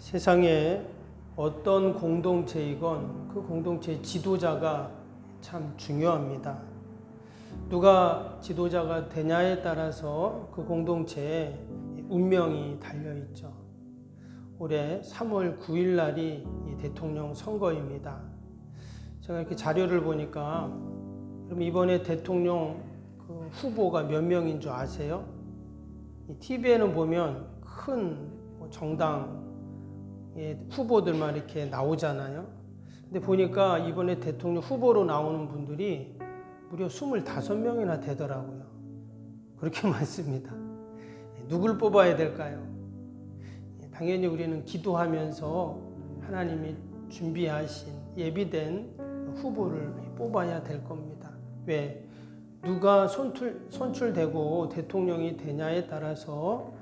세상에 어떤 공동체이건 그 공동체의 지도자가 참 중요합니다. 누가 지도자가 되냐에 따라서 그 공동체의 운명이 달려있죠. 올해 3월 9일 날이 대통령 선거입니다. 제가 이렇게 자료를 보니까 그럼 이번에 대통령 그 후보가 몇 명인 줄 아세요? TV에는 보면 큰 정당 후보들만 이렇게 나오잖아요. 근데 보니까 이번에 대통령 후보로 나오는 분들이 무려 25명이나 되더라고요. 그렇게 많습니다. 누굴 뽑아야 될까요? 당연히 우리는 기도하면서 하나님이 준비하신 예비된 후보를 뽑아야 될 겁니다. 왜? 누가 선출되고 대통령이 되냐에 따라서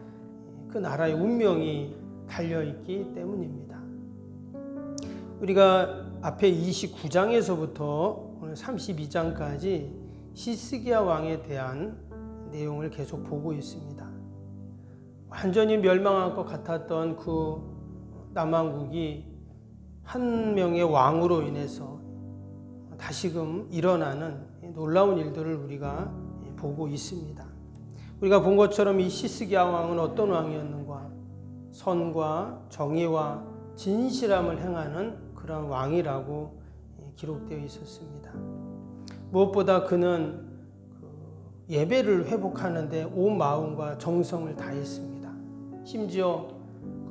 그 나라의 운명이 달려있기 때문입니다. 우리가 앞에 29장에서부터 오늘 32장까지 시스기야 왕에 대한 내용을 계속 보고 있습니다. 완전히 멸망할 것 같았던 그 남왕국이 한 명의 왕으로 인해서 다시금 일어나는 놀라운 일들을 우리가 보고 있습니다. 우리가 본 것처럼 이 시스기야 왕은 어떤 왕이었는가? 선과 정의와 진실함을 행하는 그런 왕이라고 기록되어 있었습니다. 무엇보다 그는 예배를 회복하는데 온 마음과 정성을 다했습니다. 심지어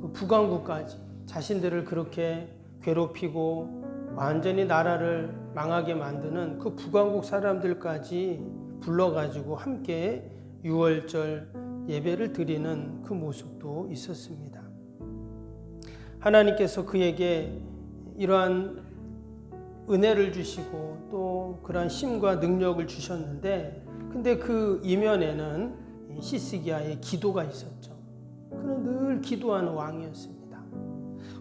그 북왕국까지 자신들을 그렇게 괴롭히고 완전히 나라를 망하게 만드는 그 북왕국 사람들까지 불러가지고 함께 유월절 예배를 드리는 그 모습도 있었습니다. 하나님께서 그에게 이러한 은혜를 주시고 또 그러한 힘과 능력을 주셨는데, 근데 그 이면에는 시스기야의 기도가 있었죠. 그는 늘 기도하는 왕이었습니다.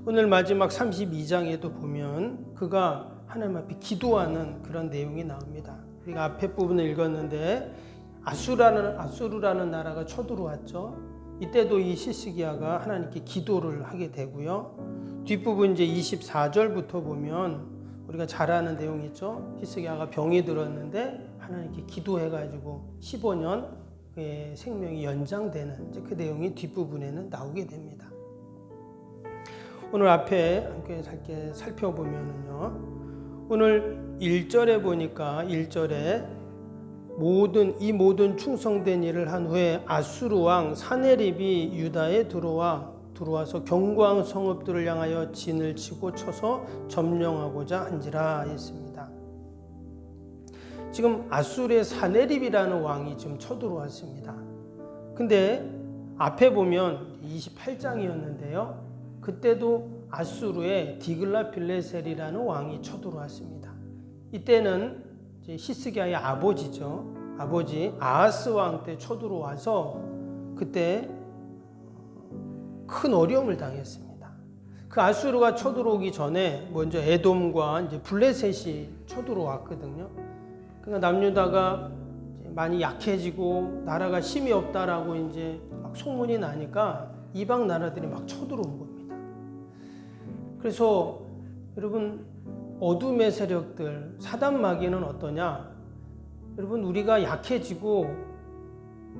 오늘 마지막 32장에도 보면 그가 하나님 앞에 기도하는 그런 내용이 나옵니다. 우리가 앞에 부분을 읽었는데 아수르라는 나라가 쳐들어왔죠. 이때도 이 시스기야가 하나님께 기도를 하게 되고요. 뒷부분 이제 24절부터 보면 우리가 잘 아는 내용이 있죠. 시스기야가 병이 들었는데 하나님께 기도해가지고 15년 그의 생명이 연장되는 이제 그 내용이 뒷부분에는 나오게 됩니다. 오늘 앞에 함께 살펴보면요. 오늘 1절에 보니까 1절에 이 모든 충성된 일을 한 후에 아수르 왕 사네립이 유다에 들어와서 견고한 성읍들을 향하여 진을 치고 쳐서 점령하고자 한지라 했습니다. 지금 아수르의 사네립이라는 왕이 지금 쳐들어왔습니다. 근데 앞에 보면 28장이었는데요. 그때도 아수르의 디글라필레셀이라는 왕이 쳐들어왔습니다. 이때는 시스기야의 아버지죠. 아버지 아하스 왕 때 쳐들어와서 그때 큰 어려움을 당했습니다. 그 아수르가 쳐들어오기 전에 먼저 에돔과 이제 블레셋이 쳐들어왔거든요. 그러니까 남유다가 많이 약해지고 나라가 힘이 없다라고 이제 막 소문이 나니까 이방 나라들이 막 쳐들어온 겁니다. 그래서 여러분, 어둠의 세력들, 사단 마귀는 어떠냐? 여러분, 우리가 약해지고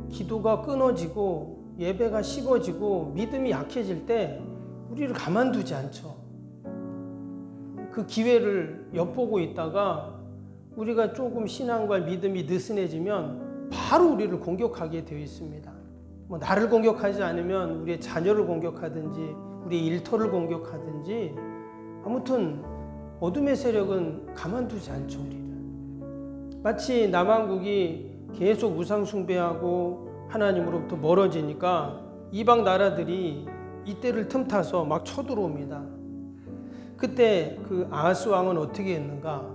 기도가 끊어지고 예배가 식어지고 믿음이 약해질 때 우리를 가만두지 않죠. 그 기회를 엿보고 있다가 우리가 조금 신앙과 믿음이 느슨해지면 바로 우리를 공격하게 되어 있습니다. 뭐 나를 공격하지 않으면 우리의 자녀를 공격하든지 우리의 일터를 공격하든지, 아무튼 어둠의 세력은 가만두지 않죠. 우리를 마치 남왕국이 계속 우상 숭배하고 하나님으로부터 멀어지니까 이방 나라들이 이때를 틈타서 막 쳐들어옵니다. 그때 그 아하스 왕은 어떻게 했는가?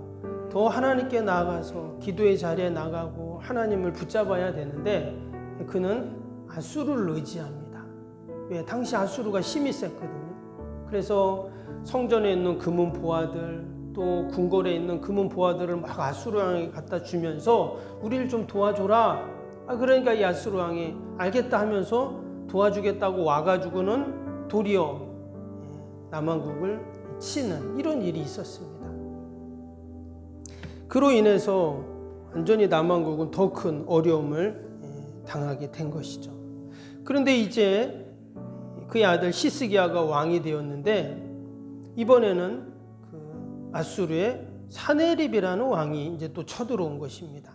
더 하나님께 나아가서 기도의 자리에 나가고 하나님을 붙잡아야 되는데 그는 아수르를 의지합니다. 왜? 당시 아수르가 힘이 셌거든요. 그래서 성전에 있는 금은 보화들, 또 궁궐에 있는 금은 보화들을 막 아수르 왕에게 갖다 주면서 우리를 좀 도와줘라. 그러니까 이 아수르 왕이 알겠다 하면서 도와주겠다고 와가지고는 도리어 남왕국을 치는 이런 일이 있었습니다. 그로 인해서 완전히 남왕국은 더 큰 어려움을 당하게 된 것이죠. 그런데 이제 그의 아들 시스기야가 왕이 되었는데 이번에는 그 아수르의 사네립이라는 왕이 이제 또 쳐들어온 것입니다.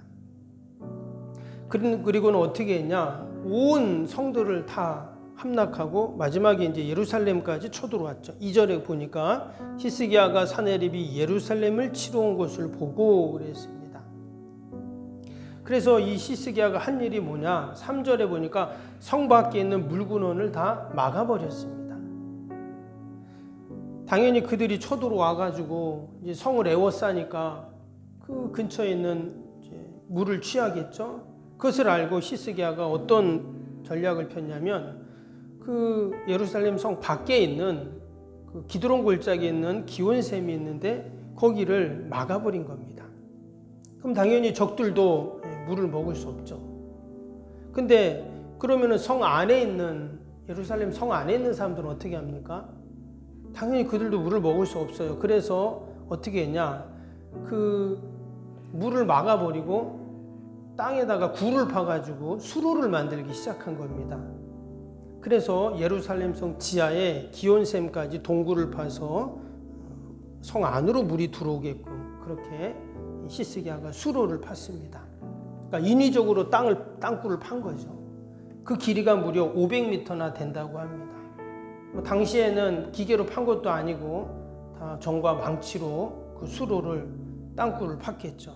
그리고는 어떻게 했냐? 온 성들을 다 함락하고 마지막에 이제 예루살렘까지 쳐들어왔죠. 2절에 보니까 시스기야가 사네립이 예루살렘을 치러 온 것을 보고 그랬습니다. 그래서 이 시스기야가 한 일이 뭐냐? 3절에 보니까 성 밖에 있는 물군원을 다 막아버렸습니다. 당연히 그들이 쳐들어와가지고 이제 성을 에워싸니까 그 근처에 있는 이제 물을 취하겠죠. 그것을 알고 시스기야가 어떤 전략을 폈냐면 그 예루살렘 성 밖에 있는 그 기드론 골짜기에 있는 기온샘이 있는데 거기를 막아버린 겁니다. 그럼 당연히 적들도 물을 먹을 수 없죠. 근데 그러면은 성 안에 있는 예루살렘 성 안에 있는 사람들은 어떻게 합니까? 당연히 그들도 물을 먹을 수 없어요. 그래서 어떻게 했냐? 그 물을 막아버리고 땅에다가 굴을 파가지고 수로를 만들기 시작한 겁니다. 그래서 예루살렘 성 지하에 기온샘까지 동굴을 파서 성 안으로 물이 들어오게끔 그렇게 시스기야가 수로를 팠습니다. 그러니까 인위적으로 땅굴을 판 거죠. 그 길이가 무려 500m나 된다고 합니다. 당시에는 기계로 판 것도 아니고 다 정과 망치로 그 수로를 땅굴을 팠겠죠.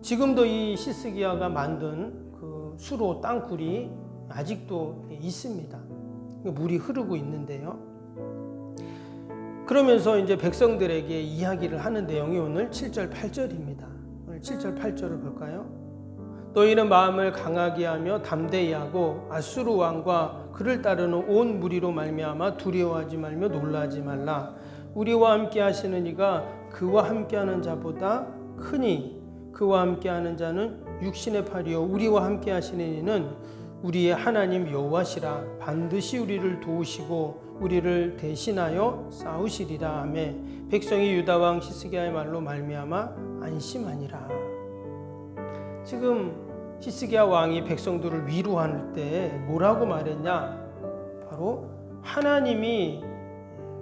지금도 이 시스기야가 만든 그 수로 땅굴이 아직도 있습니다. 물이 흐르고 있는데요. 그러면서 이제 백성들에게 이야기를 하는 내용이 오늘 7절 8절입니다. 오늘 7절 8절을 볼까요? 너희는 마음을 강하게 하며 담대히 하고 아수르 왕과 그를 따르는 온 무리로 말미암아 두려워하지 말며 놀라지 말라. 우리와 함께 하시는 이가 그와 함께하는 자보다 크니 그와 함께하는 자는 육신의 팔이요 우리와 함께하시는 이는 우리의 하나님 여호와시라. 반드시 우리를 도우시고 우리를 대신하여 싸우시리라 하며 백성이 유다 왕 시스기야의 말로 말미암아 안심하니라. 지금 시스기야 왕이 백성들을 위로할 때 뭐라고 말했냐? 바로 하나님이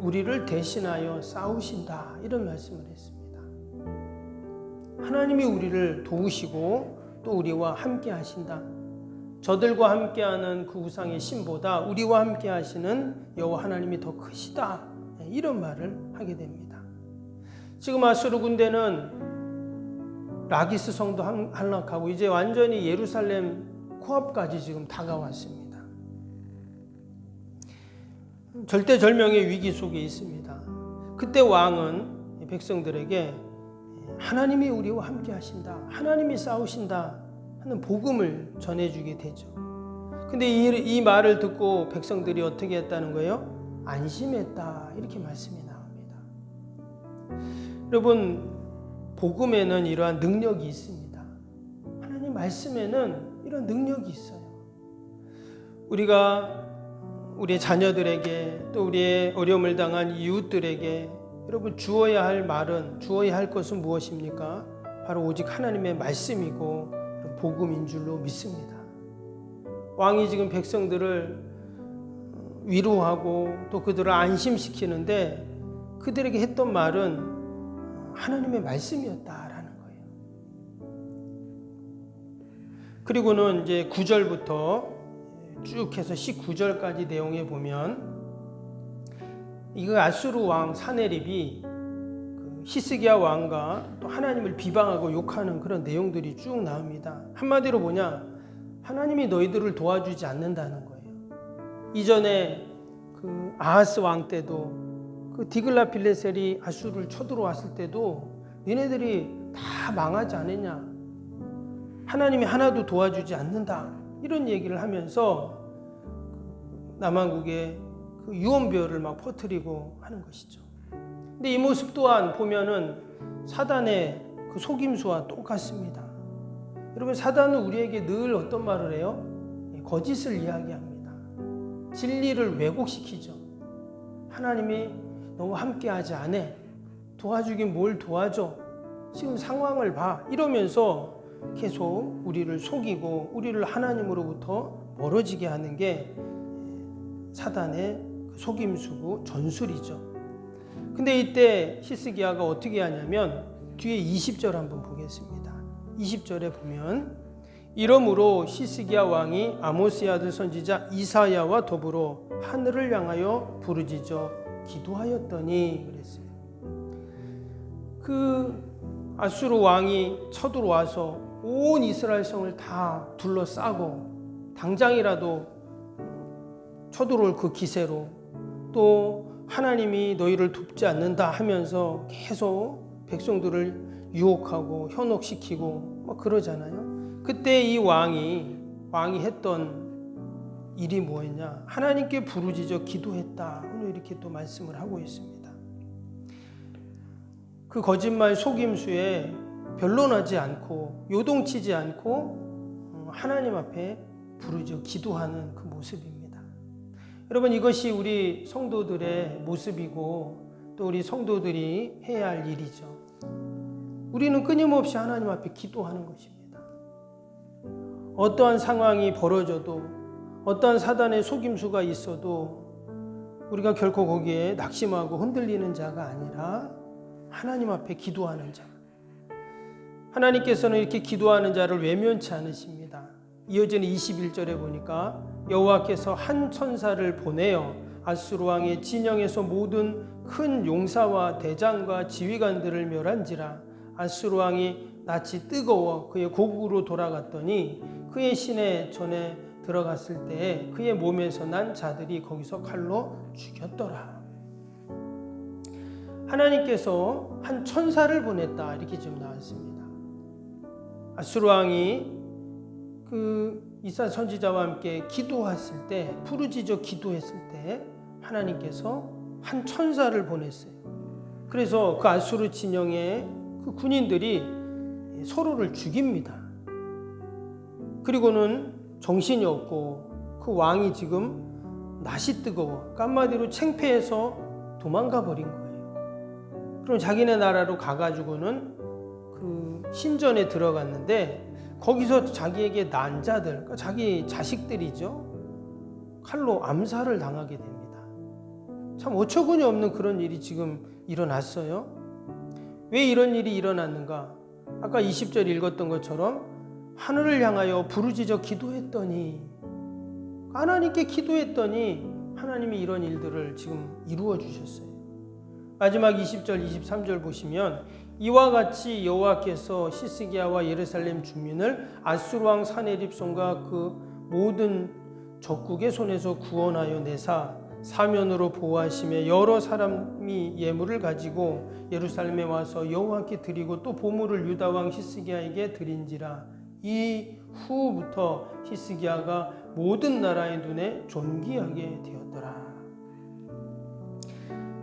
우리를 대신하여 싸우신다 이런 말씀을 했습니다. 하나님이 우리를 도우시고 또 우리와 함께 하신다. 저들과 함께하는 그 우상의 신보다 우리와 함께 하시는 여호와 하나님이 더 크시다 이런 말을 하게 됩니다. 지금 아수르 군대는 라기스 성도 함락하고 이제 완전히 예루살렘 코앞까지 지금 다가왔습니다. 절대절명의 위기 속에 있습니다. 그때 왕은 백성들에게 하나님이 우리와 함께 하신다, 하나님이 싸우신다 하는 복음을 전해주게 되죠. 근데 이 말을 듣고 백성들이 어떻게 했다는 거예요? 안심했다 이렇게 말씀이 나옵니다. 여러분, 복음에는 이러한 능력이 있습니다. 하나님 말씀에는 이런 능력이 있어요. 우리가 우리의 자녀들에게 또 우리의 어려움을 당한 이웃들에게 여러분 주어야 할 말은, 주어야 할 것은 무엇입니까? 바로 오직 하나님의 말씀이고 복음인 줄로 믿습니다. 왕이 지금 백성들을 위로하고 또 그들을 안심시키는데 그들에게 했던 말은 하나님의 말씀이었다라는 거예요. 그리고는 이제 9절부터 쭉 해서 19절까지 내용에 보면 이거 아수르 왕 사네립이 시스기야 왕과 또 하나님을 비방하고 욕하는 그런 내용들이 쭉 나옵니다. 한마디로 뭐냐? 하나님이 너희들을 도와주지 않는다는 거예요. 이전에 그 아하스 왕 때도 그 디글라필레셀이 아수르를 쳐들어왔을 때도 얘네들이 다 망하지 않았냐? 하나님이 하나도 도와주지 않는다. 이런 얘기를 하면서 남한국에 그 유언비어를 막 퍼뜨리고 하는 것이죠. 근데 이 모습 또한 보면은 사단의 그 속임수와 똑같습니다. 여러분, 사단은 우리에게 늘 어떤 말을 해요? 거짓을 이야기합니다. 진리를 왜곡시키죠. 하나님이 너와 함께하지 않아. 도와주긴 뭘 도와줘. 지금 상황을 봐. 이러면서 계속 우리를 속이고 우리를 하나님으로부터 멀어지게 하는 게 사단의 속임수고 전술이죠. 근데 이때 히스기야가 어떻게 하냐면 뒤에 20절 한번 보겠습니다. 20절에 보면 이러므로 히스기야 왕이 아모스의 아들 선지자 이사야와 더불어 하늘을 향하여 부르짖어 기도하였더니 그랬어요. 그 아수르 왕이 쳐들어와서 온 이스라엘 성을 다 둘러싸고 당장이라도 쳐들어올 그 기세로 또 하나님이 너희를 돕지 않는다 하면서 계속 백성들을 유혹하고 현혹시키고 막 그러잖아요. 그때 이 왕이 했던 일이 뭐였냐? 하나님께 부르짖어 기도했다. 오늘 이렇게 또 말씀을 하고 있습니다. 그 거짓말 속임수에 변론하지 않고 요동치지 않고 하나님 앞에 부르짖어 기도하는 그 모습입니다. 여러분, 이것이 우리 성도들의 모습이고 또 우리 성도들이 해야 할 일이죠. 우리는 끊임없이 하나님 앞에 기도하는 것입니다. 어떠한 상황이 벌어져도 어떠한 사단의 속임수가 있어도 우리가 결코 거기에 낙심하고 흔들리는 자가 아니라 하나님 앞에 기도하는 자. 하나님께서는 이렇게 기도하는 자를 외면치 않으십니다. 이어지는 21절에 보니까 여호와께서 한 천사를 보내어 아수르 왕의 진영에서 모든 큰 용사와 대장과 지휘관들을 멸한지라. 아수르 왕이 낯이 뜨거워 그의 고국으로 돌아갔더니 그의 시내 전에 들어갔을 때에 그의 몸에서 난 자들이 거기서 칼로 죽였더라. 하나님께서 한 천사를 보냈다, 이렇게 지금 나왔습니다. 아수르 왕이 그 이사 선지자와 함께 기도했을 때, 부르짖어 기도했을 때 하나님께서 한 천사를 보냈어요. 그래서 그 아수르 진영의 그 군인들이 서로를 죽입니다. 그리고는 정신이 없고 그 왕이 지금 낯이 뜨거워 한마디로 창피해서 도망가 버린 거예요. 그럼 자기네 나라로 가가지고는 그 신전에 들어갔는데 거기서 자기에게 난 자들, 그러니까 자기 자식들이죠, 칼로 암살을 당하게 됩니다. 참 어처구니 없는 그런 일이 지금 일어났어요. 왜 이런 일이 일어났는가? 아까 20절 읽었던 것처럼 하늘을 향하여 부르짖어 기도했더니, 하나님께 기도했더니 하나님이 이런 일들을 지금 이루어 주셨어요. 마지막 20절, 23절 보시면 이와 같이 여호와께서 히스기야와 예루살렘 주민을 아수르 왕 사네립 손과 그 모든 적국의 손에서 구원하여 내사 사면으로 보호하시며 여러 사람이 예물을 가지고 예루살렘에 와서 여호와께 드리고 또 보물을 유다 왕 히스기야에게 드린지라. 이 후부터 히스기야가 모든 나라의 눈에 존귀하게 되었더라.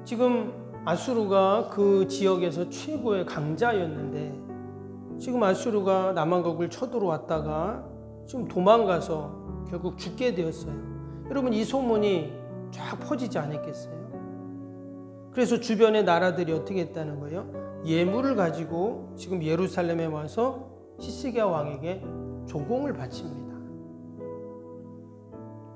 지금 아수르가 그 지역에서 최고의 강자였는데 지금 아수르가 남왕국을 쳐들어왔다가 지금 도망가서 결국 죽게 되었어요. 여러분, 이 소문이 쫙 퍼지지 않았겠어요? 그래서 주변의 나라들이 어떻게 했다는 거예요? 예물을 가지고 지금 예루살렘에 와서 히스기야 왕에게 조공을 바칩니다.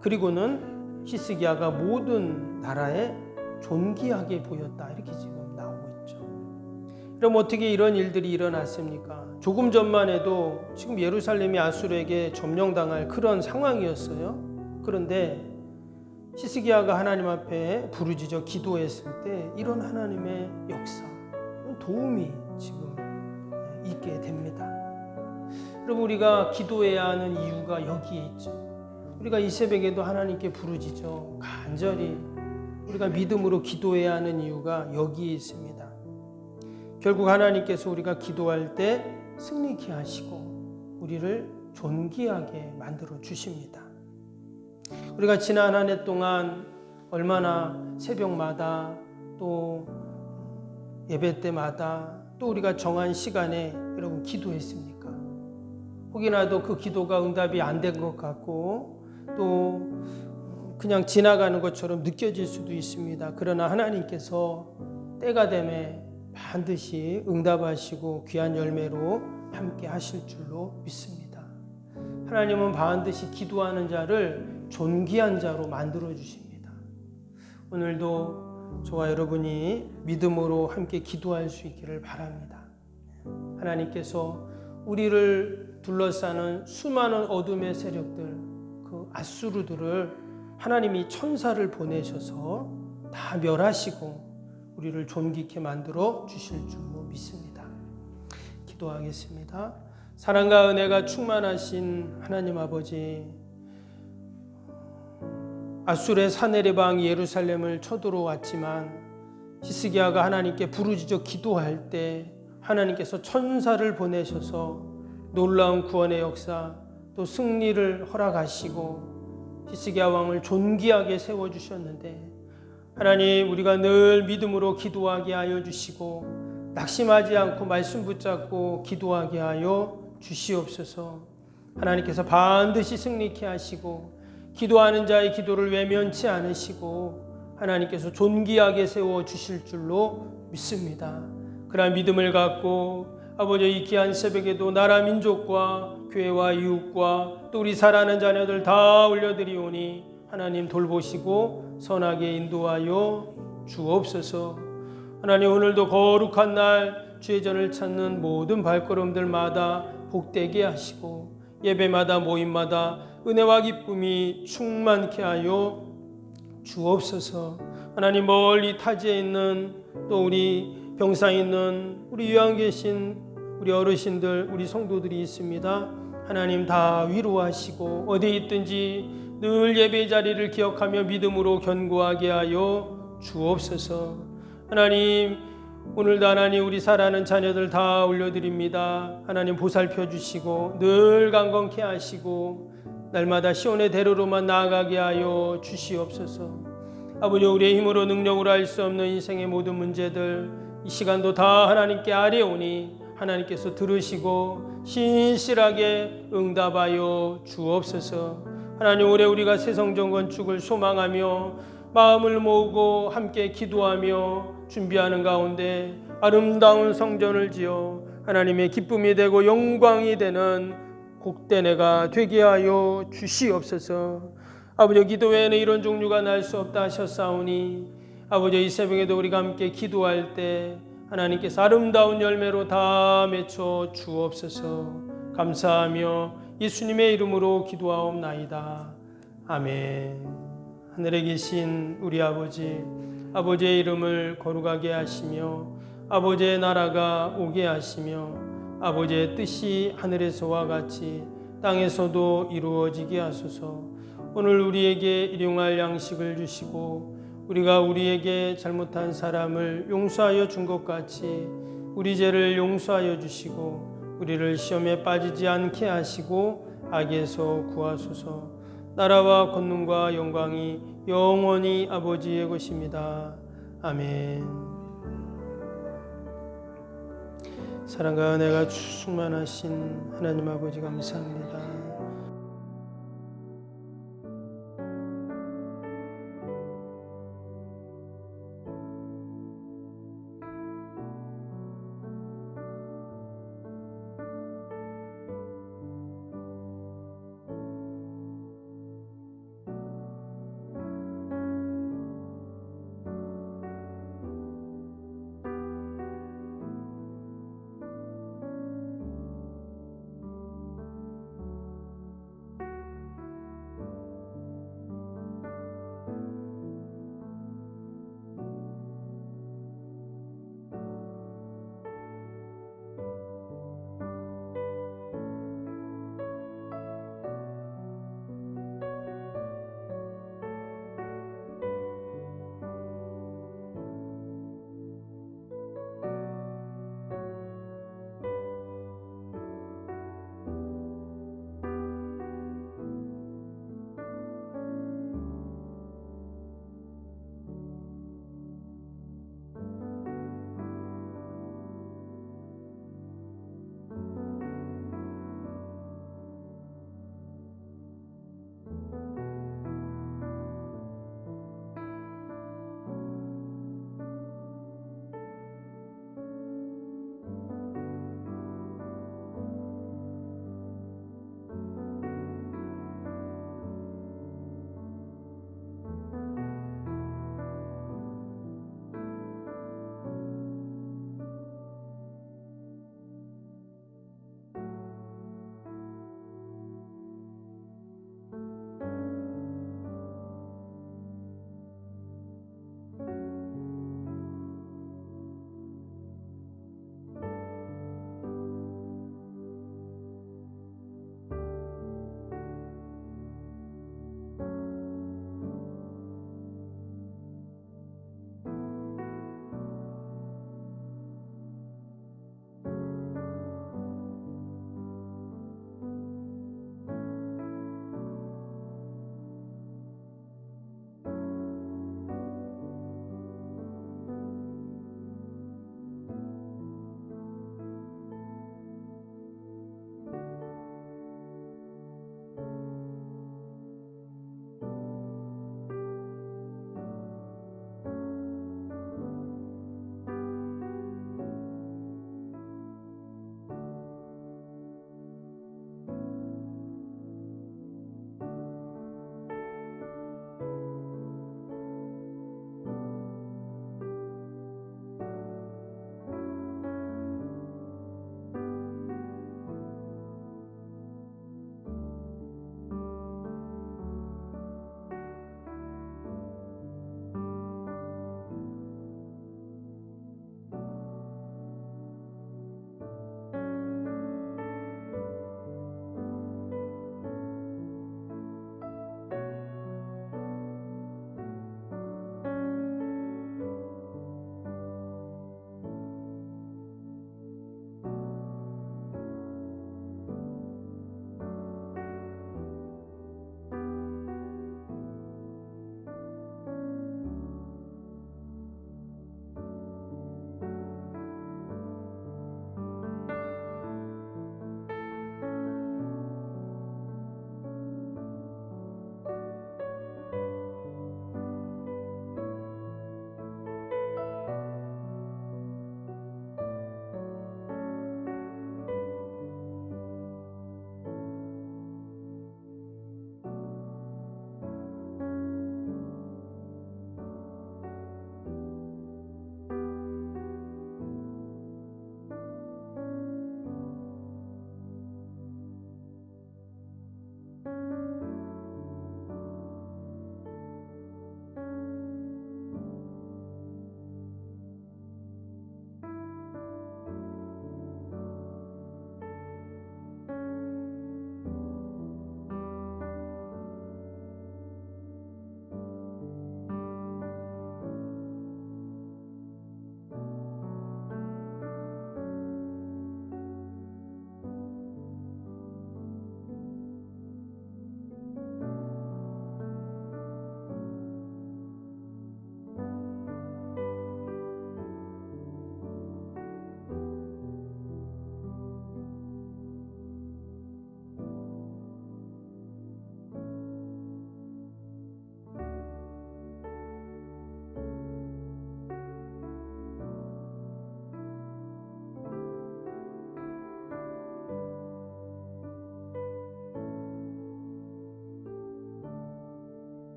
그리고는 히스기야가 모든 나라에 존귀하게 보였다, 이렇게 지금 나오고 있죠. 그럼 어떻게 이런 일들이 일어났습니까? 조금 전만 해도 지금 예루살렘이 아수르에게 점령당할 그런 상황이었어요. 그런데 히스기야가 하나님 앞에 부르짖어 기도했을 때 이런 하나님의 역사, 도움이 지금 있게 됩니다. 여러분, 우리가 기도해야 하는 이유가 여기에 있죠. 우리가 이 새벽에도 하나님께 부르짖어 간절히 우리가 믿음으로 기도해야 하는 이유가 여기에 있습니다. 결국 하나님께서 우리가 기도할 때 승리케 하시고 우리를 존귀하게 만들어 주십니다. 우리가 지난 한 해 동안 얼마나 새벽마다 또 예배 때마다 또 우리가 정한 시간에 여러분 기도했습니까? 혹이나도 그 기도가 응답이 안 된 것 같고 또 그냥 지나가는 것처럼 느껴질 수도 있습니다. 그러나 하나님께서 때가 되매 반드시 응답하시고 귀한 열매로 함께 하실 줄로 믿습니다. 하나님은 반드시 기도하는 자를 존귀한 자로 만들어 주십니다. 오늘도 저와 여러분이 믿음으로 함께 기도할 수 있기를 바랍니다. 하나님께서 우리를 둘러싸는 수많은 어둠의 세력들, 그 앗수르들을 하나님이 천사를 보내셔서 다 멸하시고 우리를 존귀케 만들어 주실 줄로 믿습니다. 기도하겠습니다. 사랑과 은혜가 충만하신 하나님 아버지, 앗술의 사내리방 예루살렘을 쳐들어왔지만 히스기야가 하나님께 부르짖어 기도할 때 하나님께서 천사를 보내셔서 놀라운 구원의 역사 또 승리를 허락하시고 히스기야 왕을 존귀하게 세워주셨는데, 하나님 우리가 늘 믿음으로 기도하게 하여 주시고 낙심하지 않고 말씀 붙잡고 기도하게 하여 주시옵소서. 하나님께서 반드시 승리케 하시고 기도하는 자의 기도를 외면치 않으시고 하나님께서 존귀하게 세워주실 줄로 믿습니다. 그러한 믿음을 갖고 아버지 이 귀한 새벽에도 나라 민족과 교회와 이웃과 또 우리 사랑하는 자녀들 다 올려드리오니 하나님 돌보시고 선하게 인도하여 주옵소서. 하나님 오늘도 거룩한 날 주의 전을 찾는 모든 발걸음들마다 복되게 하시고 예배마다 모임마다 은혜와 기쁨이 충만케 하여 주옵소서. 하나님 멀리 타지에 있는 또 우리 병상에 있는 우리 요양 계신 우리 어르신들 우리 성도들이 있습니다. 하나님 다 위로하시고 어디 있든지 늘 예배 자리를 기억하며 믿음으로 견고하게 하여 주옵소서. 하나님 오늘도 하나님 우리 사랑하는 자녀들 다 올려드립니다. 하나님 보살펴 주시고 늘 강건케 하시고 날마다 시온의 대로로만 나아가게 하여 주시옵소서. 아버지 우리의 힘으로 능력으로 할 수 없는 인생의 모든 문제들 이 시간도 다 하나님께 아뢰오니 하나님께서 들으시고 신실하게 응답하여 주옵소서. 하나님 올해 우리가 새 성전 건축을 소망하며 마음을 모으고 함께 기도하며 준비하는 가운데 아름다운 성전을 지어 하나님의 기쁨이 되고 영광이 되는 복된 해가 되게 하여 주시옵소서. 아버지 기도 외에는 이런 종류가 날 수 없다 하셨사오니 아버지 이 새벽에도 우리가 함께 기도할 때 하나님께서 아름다운 열매로 다 맺혀 주옵소서. 감사하며 예수님의 이름으로 기도하옵나이다. 아멘. 하늘에 계신 우리 아버지, 아버지의 이름을 거룩하게 하시며 아버지의 나라가 오게 하시며 아버지의 뜻이 하늘에서와 같이 땅에서도 이루어지게 하소서. 오늘 우리에게 일용할 양식을 주시고 우리가 우리에게 잘못한 사람을 용서하여 준 것 같이 우리 죄를 용서하여 주시고 우리를 시험에 빠지지 않게 하시고 악에서 구하소서. 나라와 권능과 영광이 영원히 아버지의 것입니다. 아멘. 사랑과 은혜가 충만하신 하나님 아버지 감사합니다.